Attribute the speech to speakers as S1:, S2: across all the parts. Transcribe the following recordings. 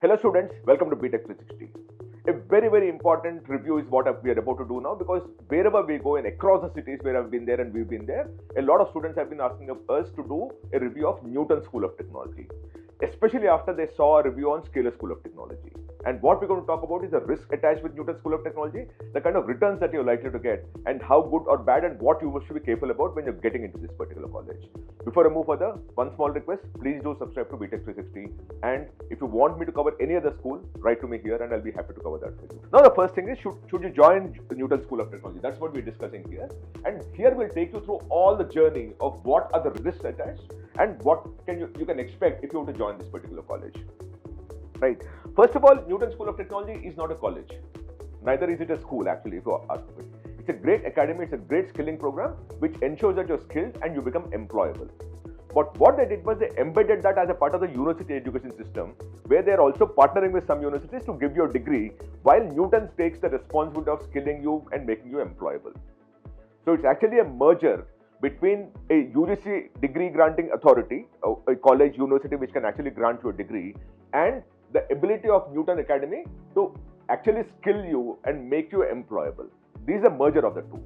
S1: Hello students, welcome to Btech360. A very important review is what we are about to do now, because wherever we go and across the cities where I've been there and we've been there, a lot of students have been asking us to do a review of Newton School of Technology, especially after they saw a review on Scalar School of Technology. And what we're going to talk about is the risk attached with Newton School of Technology, the kind of returns that you're likely to get, and how good or bad and what you should be careful about when you're getting into this particular college. Before I move further, one small request, please do subscribe to Btech360, and if you want me to cover any other school, write to me here and I'll be happy to cover that for you. Now the first thing is, should you join the Newton School of Technology? That's what we're discussing here. And here we'll take you through all the journey of what are the risks attached and what you can expect if you want to join this particular college. Right. First of all, Newton School of Technology is not a college. Neither is it a school, actually, if you ask me. It's a great academy, it's a great skilling program which ensures that you're skilled and you become employable. But what they did was they embedded that as a part of the university education system, where they're also partnering with some universities to give you a degree, while Newton takes the responsibility of skilling you and making you employable. So it's actually a merger between a UGC degree granting authority, a college, university which can actually grant you a degree, and the ability of Newton Academy to actually skill you and make you employable. These are a merger of the two.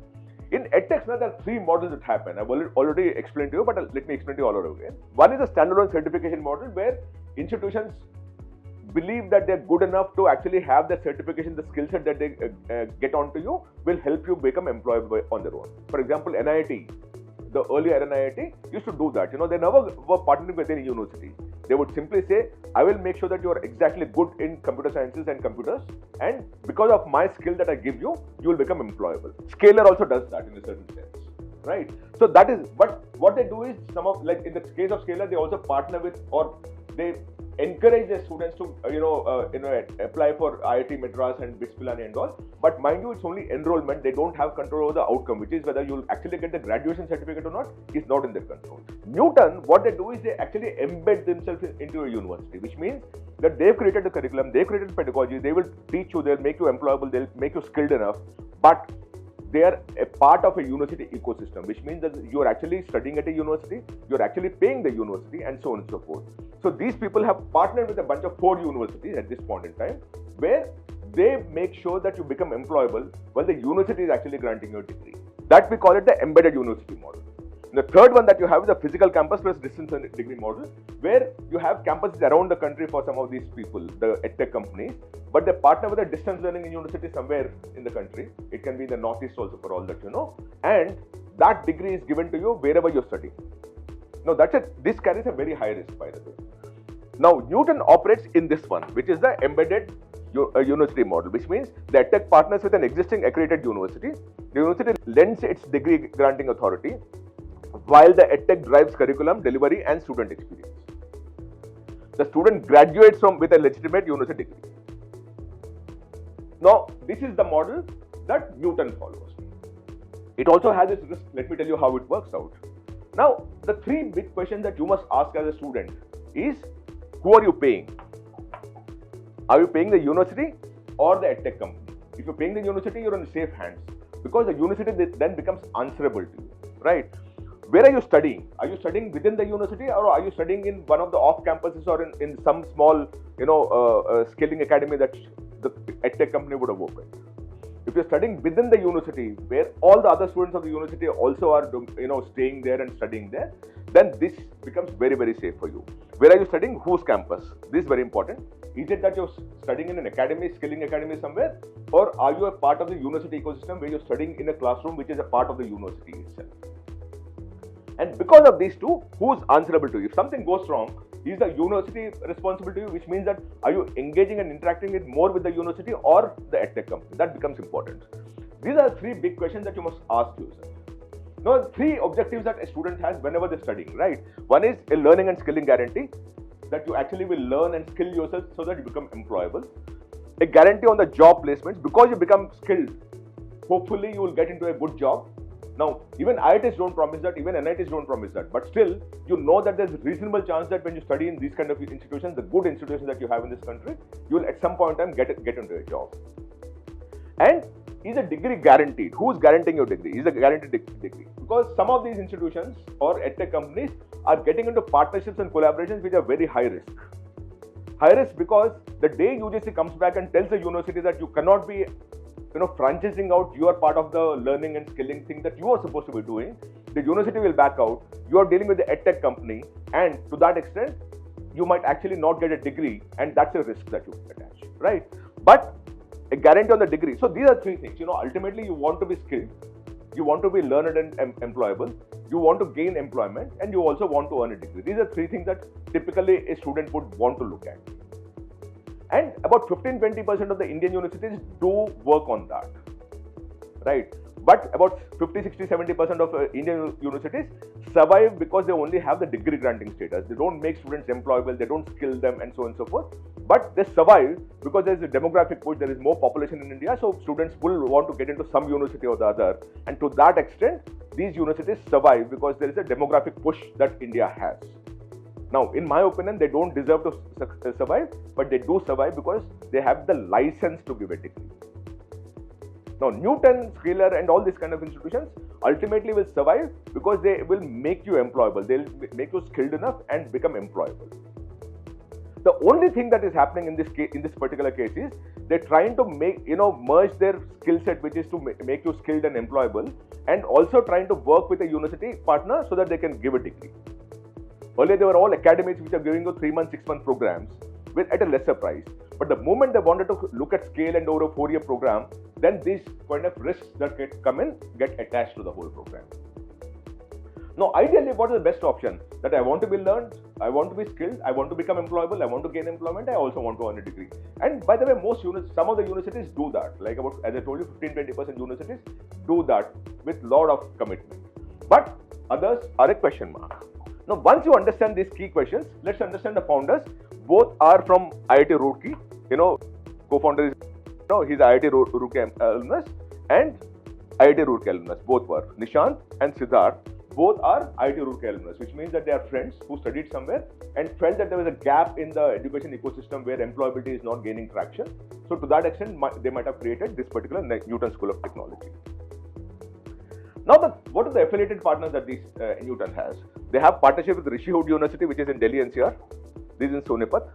S1: In edtech, there are three models that happen. I've already explained to you, but let me explain to you all over again. One is a standalone certification model, where institutions believe that they're good enough to actually have the certification, the skill set that they get onto you will help you become employable on their own. For example, NIT, the earlier NIT used to do that. They never were partnering with any university. They would simply say, I will make sure that you are exactly good in computer sciences and computers, and because of my skill that I give you, you will become employable. Scalar also does that in a certain sense, right? So that is, but what they do is, like in the case of Scalar, they also partner with, or they encourage their students to apply for IIT Madras and BITS Pilani and all. But mind you, it's only enrollment. They don't have control over the outcome, which is whether you'll actually get the graduation certificate or not is not in their control. Newton, what they do is they actually embed themselves into a university, which means that they've created the curriculum, they've created pedagogy, they will teach you, they'll make you employable, they'll make you skilled enough, but they are a part of a university ecosystem, which means that you're actually studying at a university, you're actually paying the university, and so on and so forth. So these people have partnered with a bunch of 4 universities at this point in time, where they make sure that you become employable while the university is actually granting you a degree. That we call it the embedded university model. And the third one that you have is a physical campus plus distance degree model, where you have campuses around the country for some of these people, the edtech companies, but they partner with a distance learning university somewhere in the country. It can be in the Northeast also, for all that you know, and that degree is given to you wherever you're studying. Now this carries a very high risk, by the way. Now Newton operates in this one, which is the embedded university model, which means the edtech partners with an existing accredited university. The university lends its degree granting authority, while the edtech drives curriculum, delivery, and student experience. The student graduates with a legitimate university degree. Now, this is the model that Newton follows. It also has its risk. Let me tell you how it works out. Now, the 3 big questions that you must ask as a student is, who are you paying? Are you paying the university or the edtech company? If you're paying the university, you're in safe hands, because the university then becomes answerable to you, right? Where are you studying? Are you studying within the university, or are you studying in one of the off campuses, or in some small, skilling academy that the edtech company would have opened? If you're studying within the university, where all the other students of the university also are, staying there and studying there, then this becomes very safe for you. Where are you studying? Whose campus? This is very important. Is it that you're studying in an academy, skilling academy somewhere, or are you a part of the university ecosystem where you're studying in a classroom which is a part of the university itself? And because of these two, who's answerable to you? If something goes wrong, is the university responsible to you? Which means that, are you engaging and interacting it more with the university or the edtech company? That becomes important. These are 3 big questions that you must ask yourself. Now, 3 objectives that a student has whenever they're studying, right? One is a learning and skilling guarantee, that you actually will learn and skill yourself so that you become employable. A guarantee on the job placements, because you become skilled, hopefully you will get into a good job. Now, even IITs don't promise that, even NITs don't promise that, but still, you know that there's a reasonable chance that when you study in these kind of institutions, the good institutions that you have in this country, you will at some point in time get into a job. And is a degree guaranteed? Who's guaranteeing your degree? Is a guaranteed degree? Because some of these institutions or edtech companies are getting into partnerships and collaborations which are very high risk. High risk because the day UGC comes back and tells the university that you cannot be franchising out your part of the learning and skilling thing that you are supposed to be doing, the university will back out. You are dealing with the edtech company, and to that extent, you might actually not get a degree, and that's a risk that you attach, right? But a guarantee on the degree. So these are three things. Ultimately, you want to be skilled, you want to be learned and employable, you want to gain employment, and you also want to earn a degree. These are three things that typically a student would want to look at. And about 15-20% of the Indian universities do work on that, right? But about 50-60-70% of Indian universities survive because they only have the degree granting status. They don't make students employable, they don't skill them, and so on and so forth. But they survive because there is a demographic push, there is more population in India, so students will want to get into some university or the other. And to that extent, these universities survive because there is a demographic push that India has. Now, in my opinion, they don't deserve to survive, but they do survive because they have the license to give a degree. Now, Newton, Scalar, and all these kind of institutions ultimately will survive because they will make you employable. They'll make you skilled enough and become employable. The only thing that is happening in this particular case is they're trying to merge their skill set, which is to make you skilled and employable, and also trying to work with a university partner so that they can give a degree. Earlier, they were all academies which are giving you 3-month, 6-month programs at a lesser price. But the moment they wanted to look at scale and over a 4-year program, then these kind of risks that get attached to the whole program. Now, ideally, what is the best option? That I want to be learned, I want to be skilled, I want to become employable, I want to gain employment, I also want to earn a degree. And by the way, some of the universities do that. Like as I told you, 15-20% universities do that with a lot of commitment. But others are a question mark. Now, once you understand these key questions, let's understand the founders. Both are from IIT Roorkee. Co-founder is, he's IIT Roorkee alumnus and IIT Roorkee alumnus. Both were Nishant and Siddharth. Both are IIT Roorkee alumnus, which means that they are friends who studied somewhere and felt that there was a gap in the education ecosystem where employability is not gaining traction. So, to that extent, they might have created this particular Newton School of Technology. Now, what are the affiliated partners that Newton has? They have partnership with Rishi Hood University, which is in Delhi NCR. This is in Sonipat,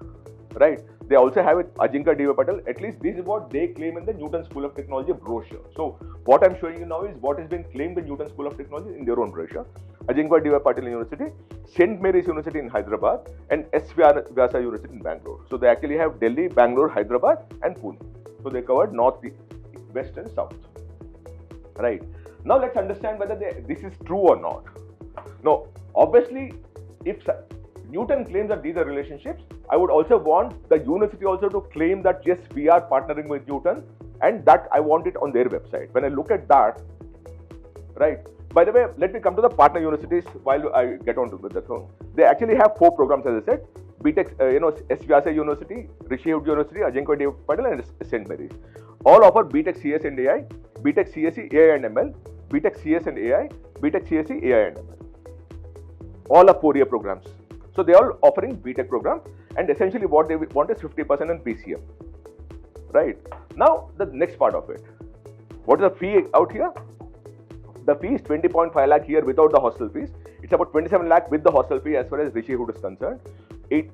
S1: right? They also have with Ajinkya D.V. Patel. At least this is what they claim in the Newton School of Technology brochure. So, what I'm showing you now is what has been claimed in Newton School of Technology in their own brochure. Ajinkya D.V. Patel University, St. Mary's University in Hyderabad, and S. Vyasa University in Bangalore. So, they actually have Delhi, Bangalore, Hyderabad, and Pune. So, they covered north, west, and south, right? Now, let's understand whether this is true or not. Now, obviously, if Newton claims that these are relationships, I would also want the university also to claim that yes, we are partnering with Newton, and that I want it on their website. When I look at that, right? By the way, let me come to the partner universities while I get on with the thing. They actually have 4 programs, as I said: Btech, S. Vyasa University, Rishi Hood University, Ajinkya D.V. Patel, and St. Mary's. All offer Btech CS and AI, Btech CSE AI and ML, Btech CS and AI, Btech CSE AI and ML. All are 4-year programs. So they are offering Btech program, and essentially what they want is 50% in PCM. Right? Now the next part of it. What is the fee out here? The fee is 20.5 lakh here without the hostel fees. It's about 27 lakh with the hostel fee as far as Rishi Hood is concerned.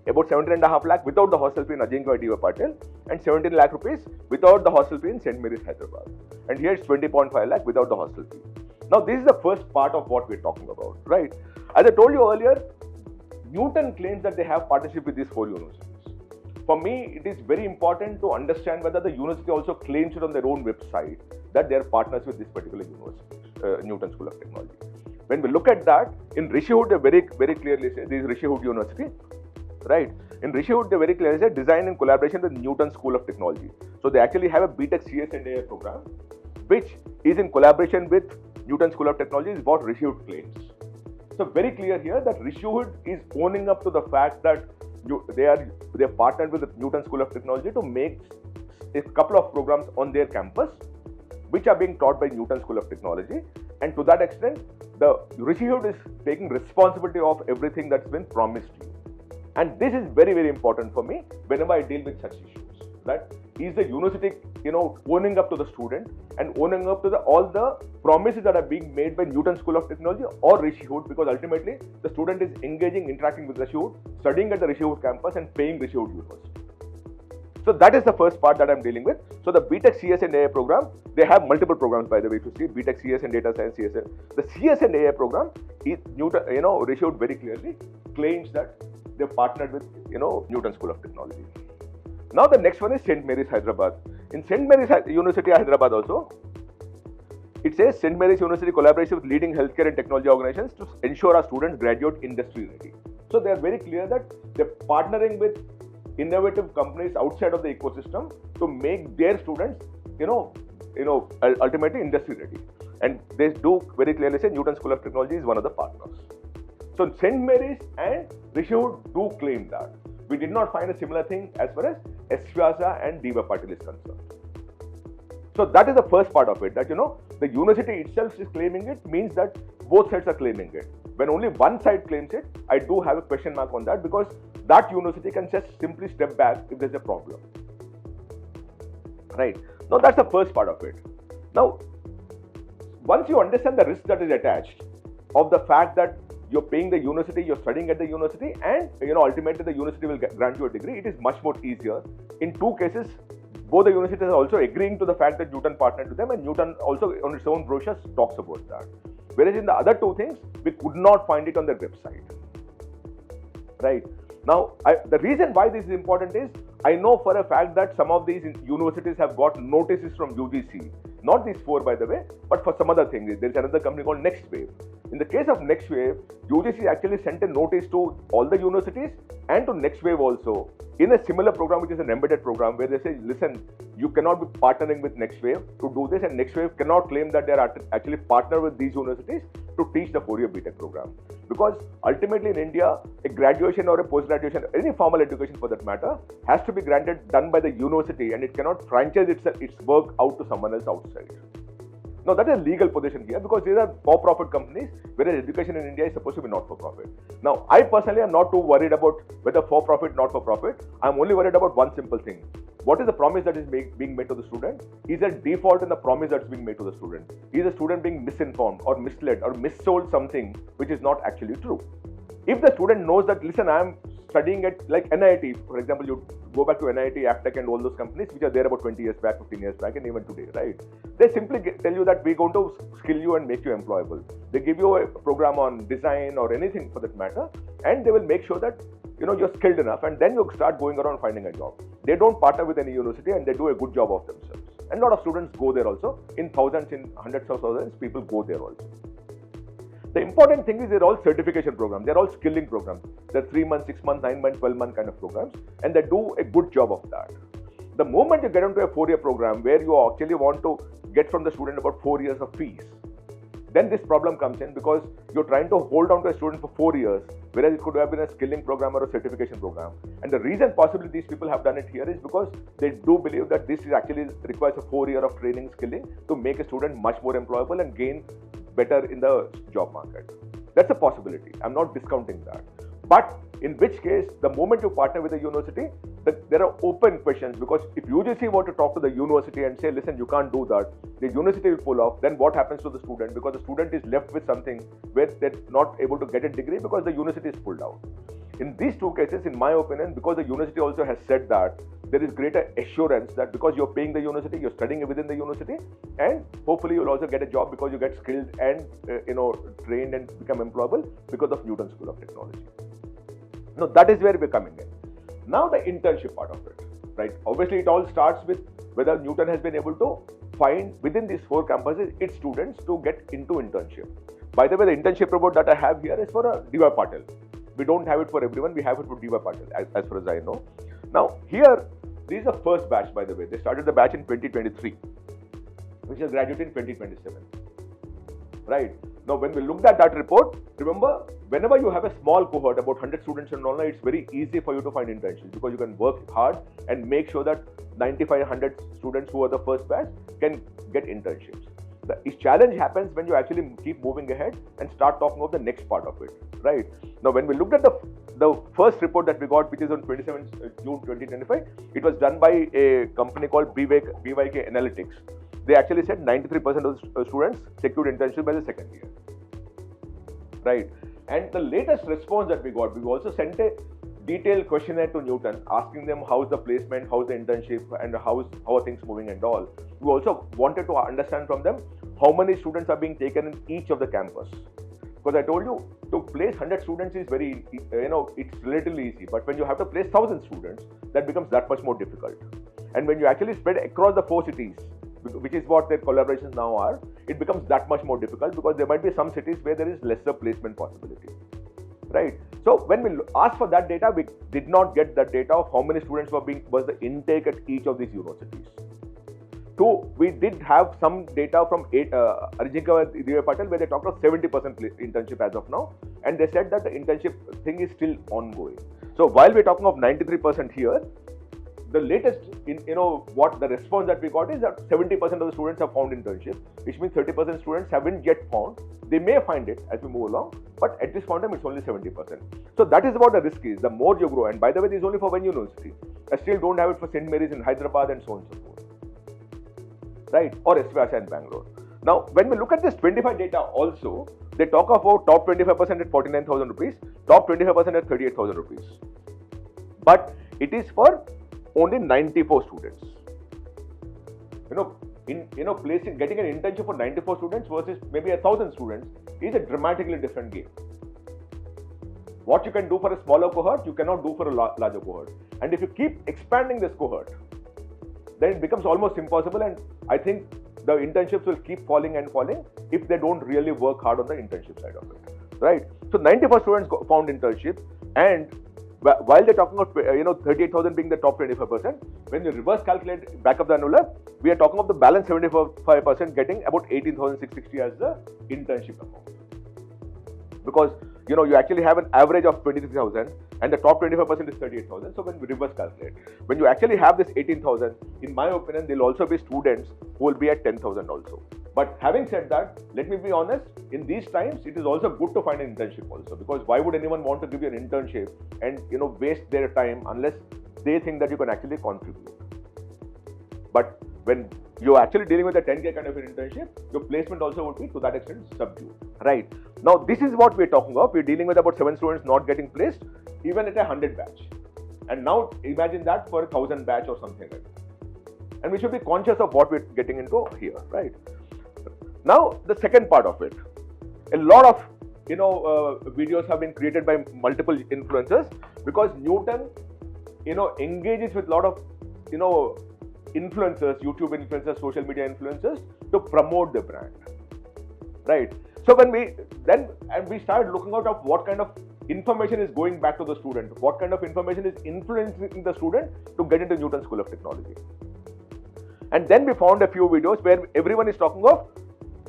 S1: About 17.5 lakh without the hostel fee in Ajinkya D.V. Patel, and 17 lakh rupees without the hostel fee in St. Mary's, Hyderabad. And here it's 20.5 lakh without the hostel fee. Now this is the first part of what we're talking about, right? As I told you earlier, Newton claims that they have partnership with these 4 universities. For me, it is very important to understand whether the university also claims it on their own website that they are partners with this particular university, Newton School of Technology. When we look at that, in Rishi Hood, they very clearly say this is Rishi Hood University, right? In Rishi Hood, they very clearly say designed in collaboration with Newton School of Technology. So they actually have a Btech CS and AI program, which is in collaboration with Newton School of Technology, is what Rishi Hood claims. So very clear here that Rishi Hood is owning up to the fact that they are partnered with the Newton School of Technology to make a couple of programs on their campus, which are being taught by Newton School of Technology. And to that extent, the Rishi Hood is taking responsibility of everything that's been promised to you. And this is very, very important for me whenever I deal with such issues. That is the university, owning up to the student and owning up to all the promises that are being made by Newton School of Technology or Rishi Hood, because ultimately the student is engaging, interacting with Rishi Hood, studying at the Rishi Hood campus and paying Rishi Hood University. So that is the first part that I'm dealing with. So the Btech CS and AI program, they have multiple programs, by the way. If you see Btech CS and Data Science CS, the CS and AI program is Newton, very clearly claims that they partnered with Newton School of Technology. Now the next one is St. Mary's Hyderabad. In St. Mary's University Hyderabad also, it says St. Mary's University collaborates with leading healthcare and technology organizations to ensure our students graduate industry ready. So they are very clear that they're partnering with innovative companies outside of the ecosystem to make their students, ultimately industry ready. And they do very clearly say Newton School of Technology is one of the partners. So St. Mary's and Rishu do claim that. We did not find a similar thing as far as Esvyasa and Diva Patil is concerned. So that is the first part of it, that the university itself is claiming it means that both sides are claiming it. When only one side claims it, I do have a question mark on that, because that university can just simply step back if there's a problem. Right. Now that's the first part of it. Now, once you understand the risk that is attached of the fact that you're paying the university, you're studying at the university, and ultimately the university will grant you a degree, it is much more easier. In two cases, both the universities are also agreeing to the fact that Newton partnered with them, and Newton also on its own brochure talks about that. Whereas in the other two things, we could not find it on their website. Right. Now, the reason why this is important is, I know for a fact that some of these universities have got notices from UGC, not these four by the way, but for some other things. There is another company called Next Wave. In the case of Next Wave, UGC actually sent a notice to all the universities and to Next Wave also in a similar program, which is an embedded program, where they say, listen, you cannot be partnering with Next Wave to do this, and Next Wave cannot claim that they are actually partner with these universities to teach the 4-year Btech program. Because ultimately in India, a graduation or a post-graduation, any formal education for that matter, has to be done by the university, and it cannot franchise its work out to someone else outside. Now that is a legal position here, because these are for-profit companies, whereas education in India is supposed to be not-for-profit. Now, I personally am not too worried about whether for-profit, not-for-profit. I'm only worried about one simple thing. What is the promise that is being made to the student? Is there default in the promise that's being made to the student? Is the student being misinformed or misled or missold something which is not actually true? If the student knows that, listen, I'm studying at like NIT, for example, you go back to NIT, edtech and all those companies which are there about 20 years back, 15 years back, and even today, right? They simply tell you that we're going to skill you and make you employable. They give you a program on design or anything for that matter, and they will make sure that you're skilled enough, and then you start going around finding a job. They don't partner with any university, and they do a good job of themselves. And a lot of students go there also. In thousands, in hundreds of thousands, people go there also. The important thing is they're all certification programs. They're all skilling programs. They're 3 months, 6 months, 9 months, 12 month kind of programs, and they do a good job of that. The moment you get into a 4-year program where you actually want to get from the student about 4 years of fees, then this problem comes in, because you're trying to hold on to a student for 4 years, whereas it could have been a skilling program or a certification program. And the reason possibly these people have done it here is because they do believe that this is actually requires a 4 year of training, skilling to make a student much more employable and gain better in the job market. That's a possibility. I'm not discounting that. But in which case, the moment you partner with a university, there are open questions, because if UGC were to talk to the university and say, listen, you can't do that, the university will pull off, then what happens to the student? Because the student is left with something where they're not able to get a degree because the university is pulled out. In these two cases, in my opinion, because the university also has said that, there is greater assurance that because you're paying the university, you're studying within the university, and hopefully you'll also get a job because you get skilled and trained and become employable because of Newton School of Technology. Now that is where we're coming in. Now the internship part of it, right? Obviously it all starts with whether Newton has been able to find within these 4 campuses its students to get into internship. By the way, the internship report that I have here is for Diva Patil. We don't have it for everyone, we have it for Diva Patil as far as I know. Now here, this is the first batch, by the way. They started the batch in 2023, which is graduated in 2027. Right. Now, when we looked at that report, remember, whenever you have a small cohort, about 100 students and all, it's very easy for you to find internships, because you can work hard and make sure that 95-100 students who are the first batch can get internships. The challenge happens when you actually keep moving ahead and start talking about the next part of it, right? Now, when we looked at the first report that we got, which is on 27 June 2025, it was done by a company called BYK Analytics. They actually said 93% of the students secured internship by the second year, right? And the latest response that we got, we also sent a detailed questionnaire to Newton, asking them how's the placement, how's the internship, and how are things moving and all. We also wanted to understand from them how many students are being taken in each of the campus. Because I told you, to place 100 students is very, it's relatively easy. But when you have to place 1,000 students, that becomes that much more difficult. And when you actually spread across the 4 cities, which is what their collaborations now are, it becomes that much more difficult because there might be some cities where there is lesser placement possibility, right? So when we asked for that data, we did not get that data of how many students was the intake at each of these universities. 2, we did have some data from Arjika Patel where they talked of 70% internship as of now, and they said that the internship thing is still ongoing. So while we're talking of 93% here, the latest, what the response that we got is that 70% of the students have found internship, which means 30% students haven't yet found. They may find it as we move along, but at this point in time, it's only 70%. So that is what the risk is. The more you grow, and by the way, this is only for one university. I still don't have it for St. Mary's in Hyderabad and so on and so forth, right? Or SVASA in Bangalore. Now, when we look at this 25 data also, they talk about top 25% at 49,000 rupees, top 25% at 38,000 rupees. But it is for only 94 students. Getting an internship for 94 students versus maybe 1,000 students is a dramatically different game. What you can do for a smaller cohort, you cannot do for a larger cohort. And if you keep expanding this cohort, then it becomes almost impossible. And I think the internships will keep falling and falling if they don't really work hard on the internship side of it, right? So 94 students found internship, and while they're talking about 38,000 being the top 25%, when you reverse calculate back of the envelope, we are talking of the balance 75% getting about 18,660 as the internship amount. Because you actually have an average of 23,000 and the top 25% is 38,000. So when we reverse calculate, when you actually have this 18,000, in my opinion, there will also be students who will be at 10,000 also. But having said that, let me be honest, in these times, it is also good to find an internship also, because why would anyone want to give you an internship and waste their time unless they think that you can actually contribute. But when you're actually dealing with a 10K kind of an internship, your placement also would be to that extent subdued, right? Now, this is what we're talking of. We're dealing with about 7 students not getting placed, even at a 100 batch. And now imagine that for a 1,000 batch or something like that. And we should be conscious of what we're getting into here, right? Now, the second part of it, a lot of videos have been created by multiple influencers, because Newton engages with a lot of influencers, YouTube influencers, social media influencers, to promote the brand, right? So when we started looking out of what kind of information is going back to the student, what kind of information is influencing the student to get into Newton School of Technology. And then we found a few videos where everyone is talking of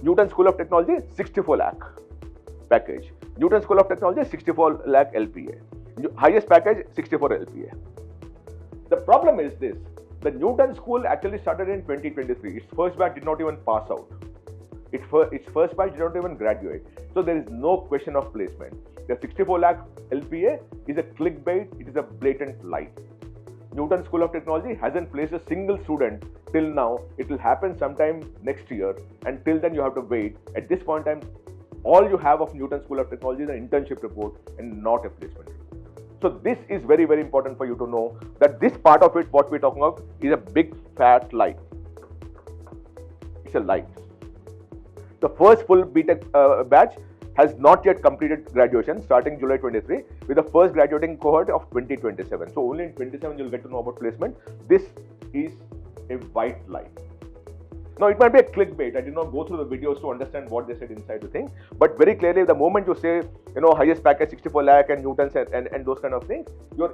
S1: Newton School of Technology 64 lakh package, Newton School of Technology 64 lakh LPA, highest package 64 LPA. The problem is this: the Newton School actually started in 2023. Its first batch did not even pass out. Its first batch did not even graduate. So there is no question of placement. The 64 lakh LPA is a clickbait. It is a blatant lie. Newton School of Technology hasn't placed a single student till now. It will happen sometime next year, and till then you have to wait. At this point in time, all you have of Newton School of Technology is an internship report and not a placement report. So this is very, very important for you to know that this part of it, what we're talking about, is a big fat lie. It's a lie. The first full Btech batch has not yet completed graduation, starting July 23, with the first graduating cohort of 2027. So only in 27 you'll get to know about placement. This is a white lie. Now, it might be a clickbait. I did not go through the videos to understand what they said inside the thing, but very clearly, the moment you say, highest package 64 lakh and Newtons and those kind of things, you're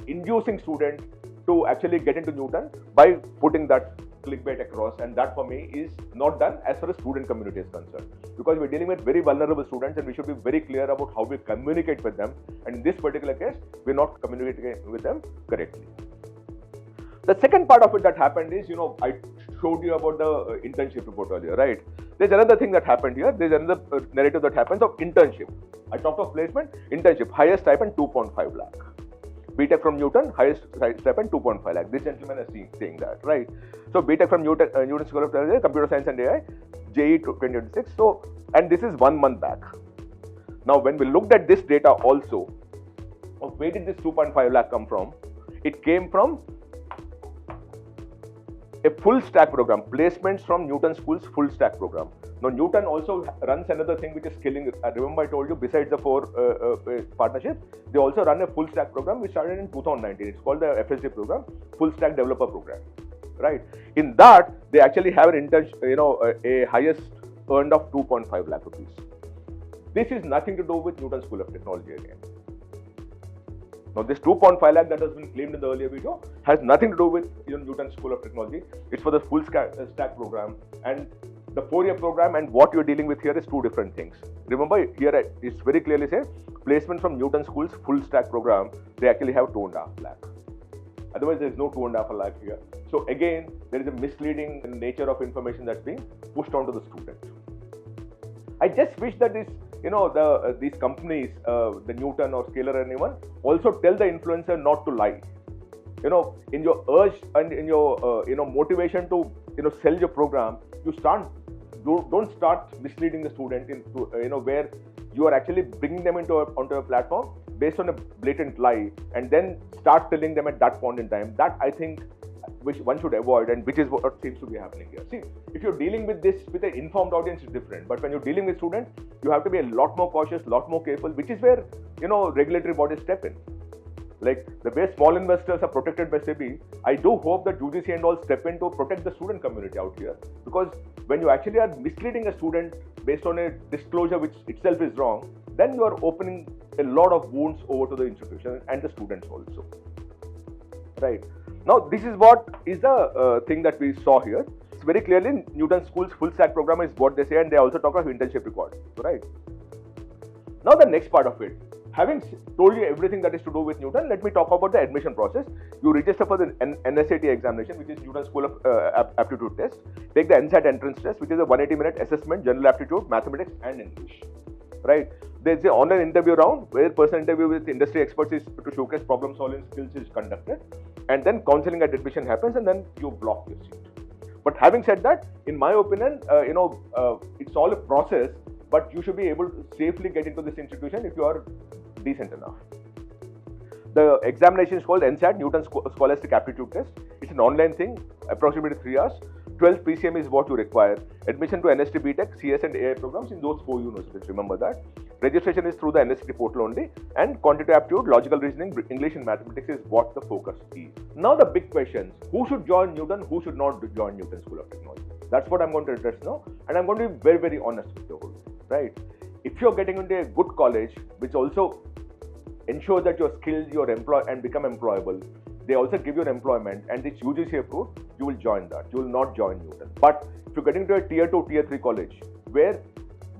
S1: inducing students to actually get into Newton by putting that clickbait across, and that for me is not done as far as student community is concerned, because we're dealing with very vulnerable students and we should be very clear about how we communicate with them, and in this particular case, we're not communicating with them correctly. The second part of it that happened is, I showed you about the internship report earlier, right? There's another thing that happened here. There's another narrative that happens of internship. I talked of placement, internship, highest stipend 2.5 lakh. Btech from Newton, highest stipend 2.5 lakh. This gentleman is saying that, right? So Btech from Newton School of Technology, Computer Science and AI, JE 2026. So, and this is 1 month back. Now, when we looked at this data also, Now, where did this 2.5 lakh come from? It came from a full stack program, placements from Newton School's full stack program. Now, Newton also runs another thing which is skilling. Remember I told you, besides the 4 partnerships, they also run a full stack program which started in 2019. It's called the FSD program, Full Stack Developer Program, right? In that, they actually have an internship, a highest earned of 2.5 lakh rupees. This is nothing to do with Newton School of Technology again. Now, this 2.5 lakh that has been claimed in the earlier video has nothing to do with Newton School of Technology. It's for the full stack program, and the 4-year program and what you're dealing with here is 2 different things. Remember, here it's very clearly said, placement from Newton School's full stack program, they actually have 2.5 lakh. Otherwise, there is no 2.5 lakh here. So again, there is a misleading nature of information that's being pushed onto the student. I just wish that this these companies, the Newton or Scalar or anyone, also tell the influencer not to lie. In your urge and in your motivation to sell your program, don't start misleading the student into where you are actually bringing them onto a platform based on a blatant lie, and then start telling them at that point in time. That I think which one should avoid, and which is what seems to be happening here. See, if you're dealing with this with an informed audience, it's different. But when you're dealing with students, you have to be a lot more cautious, lot more careful, which is where regulatory bodies step in. Like the way small investors are protected by SEBI, I do hope that UGC and all step in to protect the student community out here. Because when you actually are misleading a student based on a disclosure which itself is wrong, then you are opening a lot of wounds over to the institution and the students also. Right. Now, this is what is the thing that we saw here. It's very clearly Newton School's full stack program is what they say, and they also talk of internship record. Right. Now, the next part of it. Having told you everything that is to do with Newton, let me talk about the admission process. You register for the NSAT examination, which is Newton School of Aptitude Test. Take the NSAT entrance test, which is a 180-minute assessment, general aptitude, mathematics, and English. Right? There's an online interview round where personal interview with industry experts is to showcase problem solving skills is conducted, and then counseling at admission happens, and then you block your seat. But having said that, in my opinion, it's all a process. But you should be able to safely get into this institution if you are decent enough. The examination is called NSAT, Newton Scholastic Aptitude Test. It's an online thing, approximately 3 hours. 12 PCM is what you require. Admission to NST Btech, CS and AI programs in those 4 universities, remember that. Registration is through the NST portal only, and quantitative aptitude, logical reasoning, English and mathematics is what the focus is. Now the big questions, who should join Newton, who should not join Newton School of Technology? That's what I'm going to address now, and I'm going to be very, very honest with you all. Right? If you're getting into a good college, which also ensures that you're skilled, you're employed and become employable, they also give you an employment and it's UGC approved, you will join that. You will not join Newton. But if you're getting to a tier 2, tier 3 college, where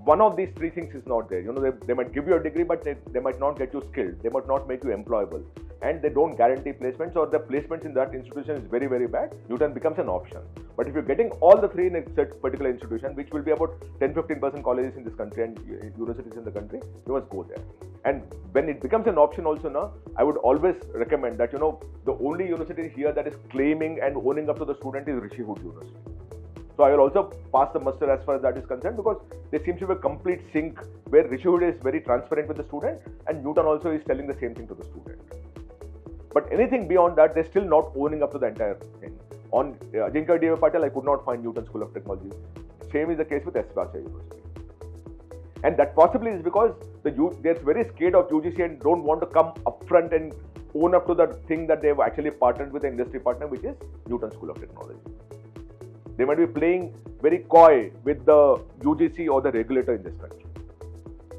S1: one of these 3 things is not there, they might give you a degree, but they might not get you skilled, they might not make you employable, and they don't guarantee placements, or the placements in that institution is very, very bad, Newton becomes an option. But if you're getting all the 3 in a particular institution, which will be about 10-15% colleges in this country and universities in the country, you must go there. And when it becomes an option also now, I would always recommend that, the only university here that is claiming and owning up to the student is Rishi Hood University. So I will also pass the muster as far as that is concerned, because there seems to be a complete sync where Rishi Hood is very transparent with the student and Newton also is telling the same thing to the student. But anything beyond that, they're still not owning up to the entire thing. On Ajinkya D.V. Patel, I could not find Newton School of Technology. Same is the case with S. Bhatia University. And that possibly is because they're very scared of UGC and don't want to come upfront and own up to the thing that they've actually partnered with the industry partner, which is Newton School of Technology. They might be playing very coy with the UGC or the regulator in this country.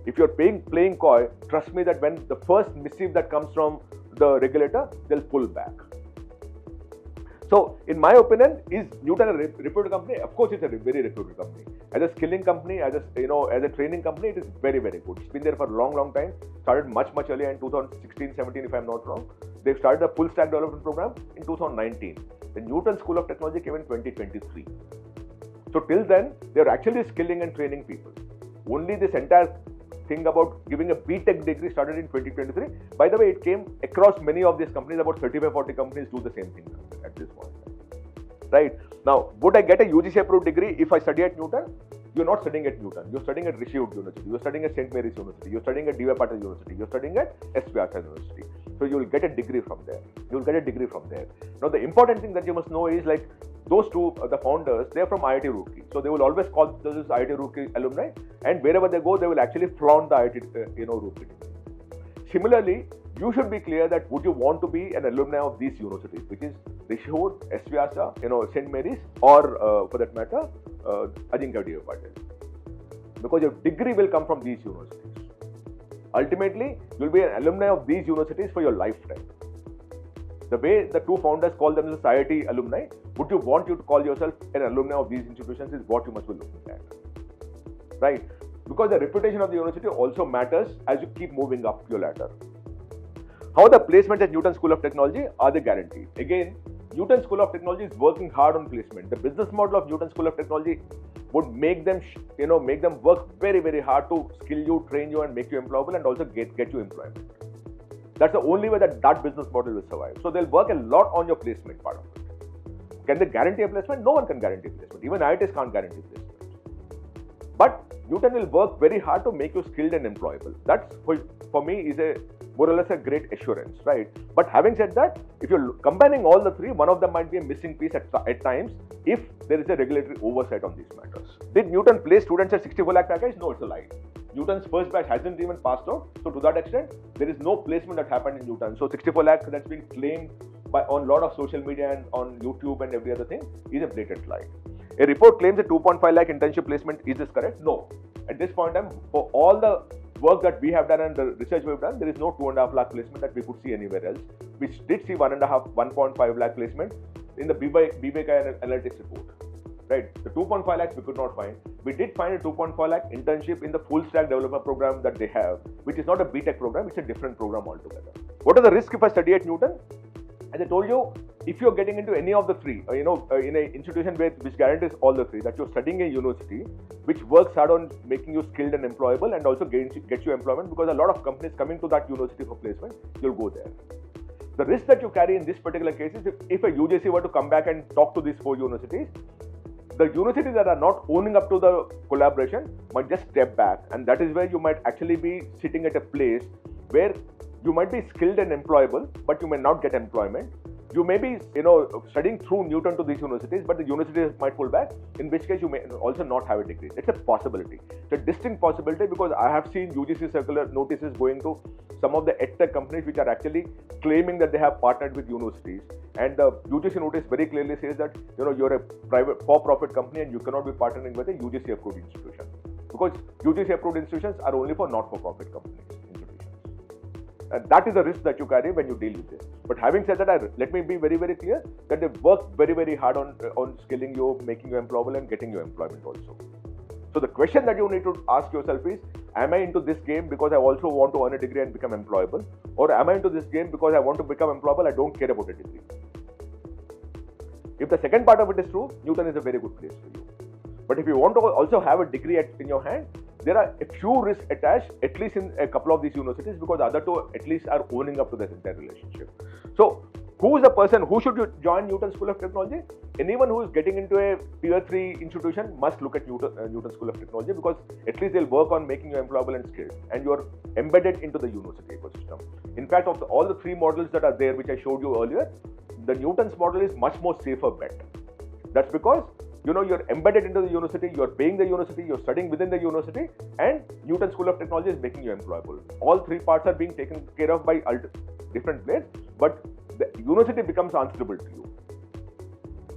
S1: If you're playing coy, trust me that when the first missive that comes from the regulator, they'll pull back. So, in my opinion, is Newton a reputed company? Of course, it's a very reputed company. As a skilling company, as a training company, it is very, very good. It's been there for a long, long time. Started much earlier in 2016-17, if I'm not wrong. They've started the full stack development program in 2019. The Newton School of Technology came in 2023. So till then, they're actually skilling and training people. Only this entire thing about giving a Btech degree started in 2023. By the way, it came across many of these companies. About 35-40 companies do the same thing at this point. Right? Now, would I get a UGC approved degree if I study at Newton? you're not studying at Newton, you're studying at Rishi University, you're studying at St. Mary's University, you're studying at D.Y. Patil University, you're studying at SVR University. So you will get a degree from there. Now the important thing that you must know is like those two, the founders, they're from IIT Roorkee. So they will always call this IIT Roorkee alumni, and wherever they go, they will actually flaunt the IIT Roorkee. Similarly, you should be clear that would you want to be an alumni of these universities, which is Rishihod, SVR, St. Mary's, or for that matter, Ajinkya D.Y. Patil. Because your degree will come from these universities. Ultimately, you'll be an alumni of these universities for your lifetime. The way the two founders call themselves IIT alumni, would you want you to call yourself an alumni of these institutions is what you must be looking at. Right? Because the reputation of the university also matters as you keep moving up your ladder. How the placements at Newton School of Technology are they guaranteed? Again, Newton School of Technology is working hard on placement. The business model of Newton School of Technology would make them, make them work very, very hard to skill you, train you, and make you employable, and also get you employment. That's the only way that business model will survive. So they'll work a lot on your placement part of it. Can they guarantee a placement? No one can guarantee placement. Even IITs can't guarantee placement. But Newton will work very hard to make you skilled and employable. That's for me is a more or less a great assurance, right? But having said that, if you're combining all the three, one of them might be a missing piece at times if there is a regulatory oversight on these matters. Did Newton place students at 64 lakh package? No, it's a lie. Newton's first batch hasn't even passed out. So to that extent, there is no placement that happened in Newton. So 64 lakh that's been claimed on a lot of social media and on YouTube and every other thing is a blatant lie. A report claims a 2.5 lakh internship placement. Is this correct? No. At this point in time, for all the work that we have done and the research we've done, there is no 2.5 lakh placement that we could see anywhere else. We did see 1.5 lakh placement in the Btech analytics report. Right, the 2.5 lakhs we could not find. We did find a 2.5 lakh internship in the full stack developer program that they have, which is not a Btech program, it's a different program altogether. What are the risks if I study at Newton? As I told you, if you're getting into any of the three, in an institution which guarantees all the three, that you're studying a university which works hard on making you skilled and employable and also gets you employment, because a lot of companies coming to that university for placement, you'll go there. The risk that you carry in this particular case is if a UGC were to come back and talk to these four universities, the universities that are not owning up to the collaboration might just step back, and that is where you might actually be sitting at a place where you might be skilled and employable, but you may not get employment. You may be, studying through Newton to these universities, but the universities might pull back, in which case you may also not have a degree. It's a possibility. It's a distinct possibility, because I have seen UGC circular notices going to some of the edtech companies which are actually claiming that they have partnered with universities. And the UGC notice very clearly says that, you're a private for-profit company and you cannot be partnering with a UGC approved institution. Because UGC approved institutions are only for not-for-profit companies. And that is the risk that you carry when you deal with this. But having said that, let me be very, very clear that they work very, very hard on skilling you, making you employable, and getting you employment also. So the question that you need to ask yourself is, am I into this game because I also want to earn a degree and become employable? Or am I into this game because I want to become employable, I don't care about a degree? If the second part of it is true, Newton is a very good place for you. But if you want to also have a degree in your hand, there are a few risks attached, at least in a couple of these universities, because the other two at least are owning up to this entire relationship. So, who is the person, who should you join Newton School of Technology? Anyone who is getting into a tier 3 institution must look at Newton School of Technology, because at least they'll work on making you employable and skilled, and you're embedded into the university ecosystem. In fact, of all the three models that are there, which I showed you earlier, the Newton's model is much more safer bet. That's because you're embedded into the university, you're paying the university, you're studying within the university, and Newton School of Technology is making you employable. All three parts are being taken care of by different players, but the university becomes answerable to you.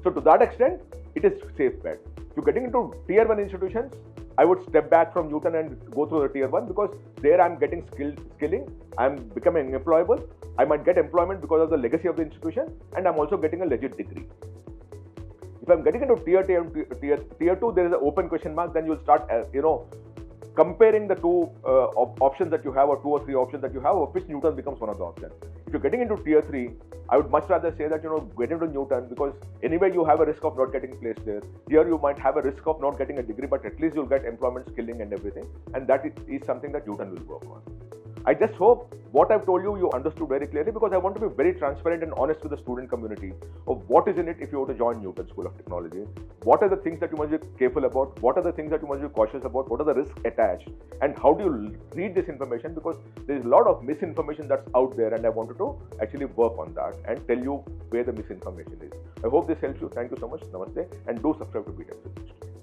S1: So to that extent, it is safe bet. If you're getting into tier 1 institutions, I would step back from Newton and go through the tier 1, because there I'm getting skilling, I'm becoming employable, I might get employment because of the legacy of the institution, and I'm also getting a legit degree. If I'm getting into tier 2, there is an open question mark, then you'll start, comparing the two options that you have, or 2 or 3 options that you have, of which Newton becomes one of the options. If you're getting into tier 3, I would much rather say that, get into Newton, because anyway you have a risk of not getting placed there. Here you might have a risk of not getting a degree, but at least you'll get employment, skilling and everything. And that is something that Newton will work on. I just hope what I've told you, you understood very clearly, because I want to be very transparent and honest with the student community of what is in it if you were to join Newton School of Technology. What are the things that you must be careful about? What are the things that you must be cautious about? What are the risks attached? And how do you read this information? Because there is a lot of misinformation that's out there, and I wanted to actually work on that and tell you where the misinformation is. I hope this helps you. Thank you so much. Namaste. And do subscribe to Btech360.